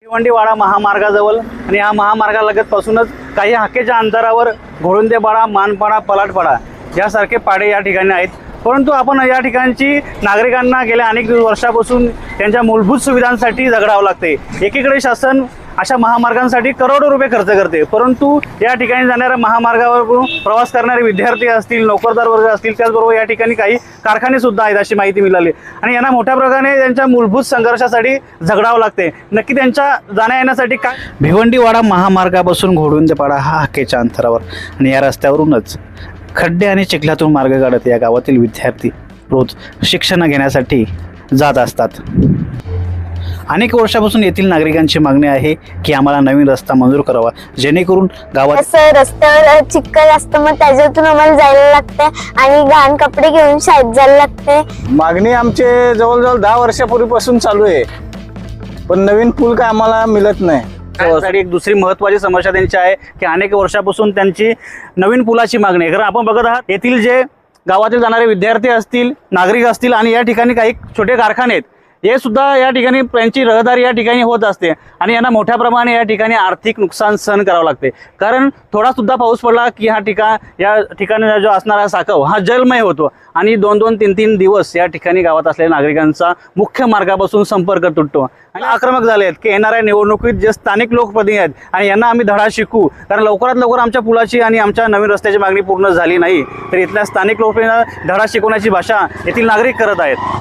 भिवंडीवाडा महामार्गाजवळ आणि या महामार्गालगत पासूनच काही हाकेच्या अंतरावर घोळुंदेपाडा, मानपाडा, पलाटपाडा यासारखे पाडे या ठिकाणी आहेत। परंतु आपण या ठिकाणची नागरिकांना गेल्या अनेक वर्षापासून त्यांच्या मूलभूत सुविधांसाठी झगडावं लागते। एकीकडे शासन अशा महामार्गांसाठी करोडो रुपये खर्च करते, परंतु या ठिकाणी जाणाऱ्या महामार्गावर प्रवास करणारे विद्यार्थी असतील, नोकरदार वर्ग असतील, त्याचबरोबर या ठिकाणी काही कारखाने सुद्धा आहेत अशी माहिती मिळाली आणि यांना मोठ्या प्रकारे त्यांच्या मूलभूत संघर्षासाठी झगडावं लागते। नक्की त्यांच्या जाण्या येण्यासाठी काय? भिवंडीवाडा महामार्गापासून घोळुंदेपाडा हा हाकेच्या अंतरावर आणि या रस्त्यावरूनच खड्डे आणि चिखलातून मार्ग काढत या गावातील विद्यार्थी रोज शिक्षण घेण्यासाठी जात असतात। अनेक वर्षापासून येथील नागरिकांची मागणी आहे की आम्हाला नवीन रस्ता मंजूर करावा, जेणेकरून गावात रस्त्यावर चिखल असतं, मग त्याच्यातून आम्हाला जायला लागतं आणि घाण कपडे घेऊन शाळेत जायला लागते। मागणी आमचे जवळजवळ 10 वर्षापूर्वीपासून चालू आहे, पण नवीन पूल काय आम्हाला मिळत नाही। त्यासाठी एक दुसरी महत्त्वाची समस्या त्यांची आहे की अनेक वर्षापासून त्यांची नवीन पुलाची मागणी आहे। कारण आपण बघत आहात येथील जे गावातील जाणारे विद्यार्थी असतील, नागरिक असतील आणि या ठिकाणी काही छोटे कारखाने आहेत, हे सुद्धा या ठिकाणी त्यांची रहदारी या ठिकाणी होत असते आणि यांना मोठ्या प्रमाणे या ठिकाणी आर्थिक नुकसान सहन करावं लागते। कारण थोडा सुद्धा पाऊस पडला की या ठिकाणी जो असणारा साकव हा जलमय होतो आणि 2-2, 3-3 दिवस या ठिकाणी गावात असलेल्या नागरिकांचा मुख्य मार्गापासून संपर्क तुटतो आणि आक्रमक झाले आहेत की येणाऱ्या निवडणुकीत जे स्थानिक लोकप्रतिनिधी आहेत आणि यांना आम्ही धडा शिकू, कारण लवकरात लवकर आमच्या पुलाची आणि आमच्या नवीन रस्त्याची मागणी पूर्ण झाली नाही तर इथल्या स्थानिक लोकप्रतिनिधींना धडा शिकवण्याची भाषा येथील नागरिक करत आहेत।